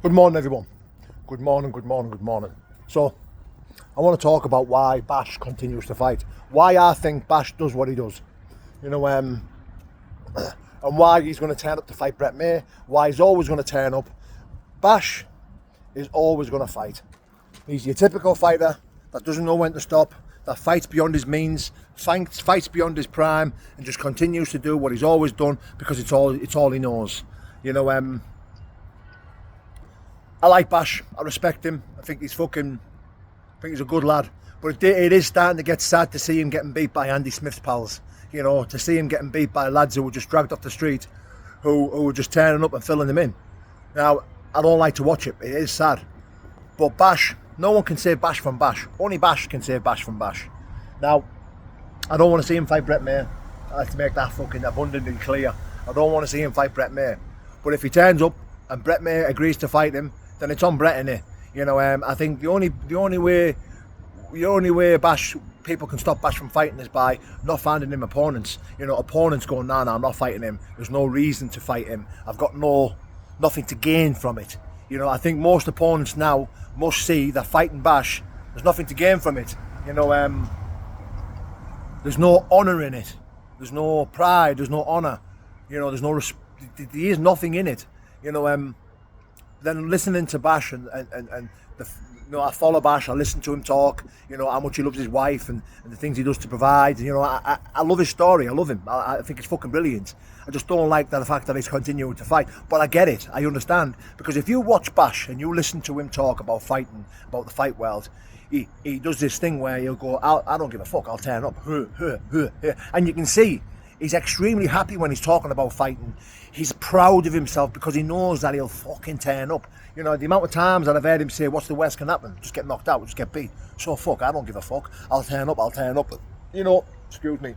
Good morning, everyone. Good morning, good morning, good morning. So, I want to talk about why Bash continues to fight. Why I think Bash does what he does. And why he's going to turn up to fight Brett May. Why he's always going to turn up. Bash is always going to fight. He's your typical fighter that doesn't know when to stop, that fights beyond his means, fights beyond his prime, and just continues to do what he's always done because it's all he knows. I like Bash. I respect him. I think he's a good lad. But it is starting to get sad to see him getting beat by Andy Smith's pals. To see him getting beat by lads who were just dragged off the street, who were just turning up and filling him in. Now, I don't like to watch it. It is sad. But Bash, no one can save Bash from Bash. Only Bash can save Bash from Bash. Now, I don't want to see him fight Brett May. I like to make that fucking abundantly clear. I don't want to see him fight Brett May. But if he turns up and Brett May agrees to fight him, then it's on Brett, innit? I think the only way Bash people can stop Bash from fighting is by not finding him opponents. Opponents going, nah, I'm not fighting him. There's no reason to fight him. I've got nothing to gain from it. I think most opponents now must see that fighting Bash, there's nothing to gain from it. There's no honour in it. There's no pride. There's no honour. There is nothing in it. Then listening to Bash and I follow Bash, I listen to him talk, how much he loves his wife and the things he does to provide. I love his story. I love him. I think it's fucking brilliant. I just don't like the fact that he's continuing to fight. But I get it. I understand. Because if you watch Bash and you listen to him talk about fighting, about the fight world, he does this thing where he'll go, I don't give a fuck, I'll turn up. And you can see he's extremely happy when he's talking about fighting. He's proud of himself because he knows that he'll fucking turn up. The amount of times that I've heard him say, what's the worst can happen? Just get knocked out, just get beat. So fuck, I don't give a fuck. I'll turn up. Excuse me.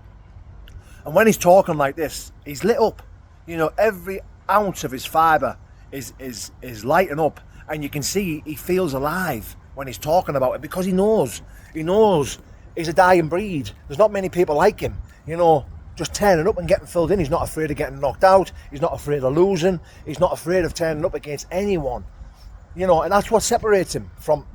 And when he's talking like this, he's lit up. Every ounce of his fibre is lighting up. And you can see he feels alive when he's talking about it because he knows he's a dying breed. There's not many people like him, just turning up and getting filled in. He's not afraid of getting knocked out. He's not afraid of losing. He's not afraid of turning up against anyone. And that's what separates him from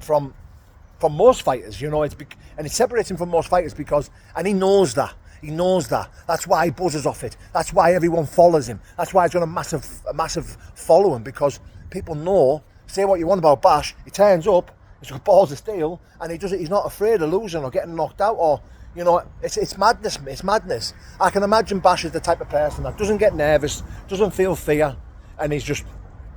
most fighters. And it separates him from most fighters because, and he knows that. He knows that. That's why he buzzes off it. That's why everyone follows him. That's why he's got a massive following, because people know, say what you want about Bash, he turns up, he's got balls of steel, and he does it. He's not afraid of losing or getting knocked out or. It's madness. It's madness. I can imagine Bash is the type of person that doesn't get nervous, doesn't feel fear, and he's just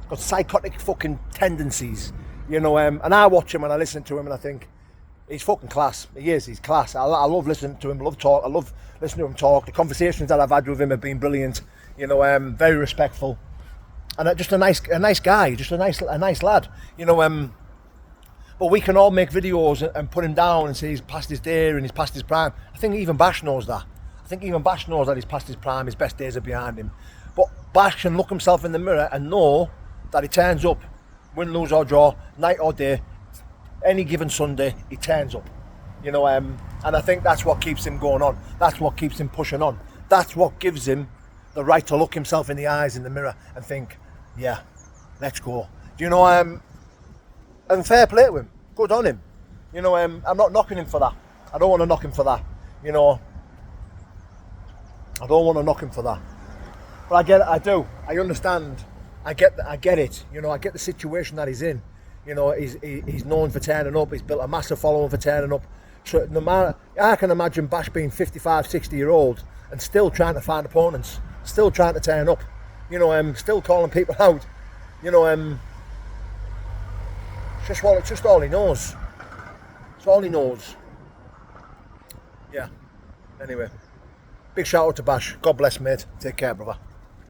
got psychotic fucking tendencies. And I watch him and I listen to him and I think he's fucking class. He is. He's class. I love listening to him. I love listening to him talk. The conversations that I've had with him have been brilliant. Very respectful, and just a nice guy. Just a nice lad. But we can all make videos and put him down and say he's past his day and he's past his prime. I think even Bash knows that. I think even Bash knows that he's past his prime, his best days are behind him. But Bash can look himself in the mirror and know that he turns up, win, lose or draw, night or day, any given Sunday, he turns up. And I think that's what keeps him going on. That's what keeps him pushing on. That's what gives him the right to look himself in the eyes in the mirror and think, yeah, let's go. And fair play to him. Good on him. I'm not knocking him for that. I don't want to knock him for that. I don't want to knock him for that. But I get it. I do. I understand. I get it. I get the situation that he's in. He's known for turning up. He's built a massive following for turning up. So no matter, I can imagine Bash being 55, 60-year-old and still trying to find opponents, still trying to turn up. Still calling people out. It's just all he knows. It's all he knows. Yeah. Anyway, big shout out to Bash. God bless, mate. Take care, brother.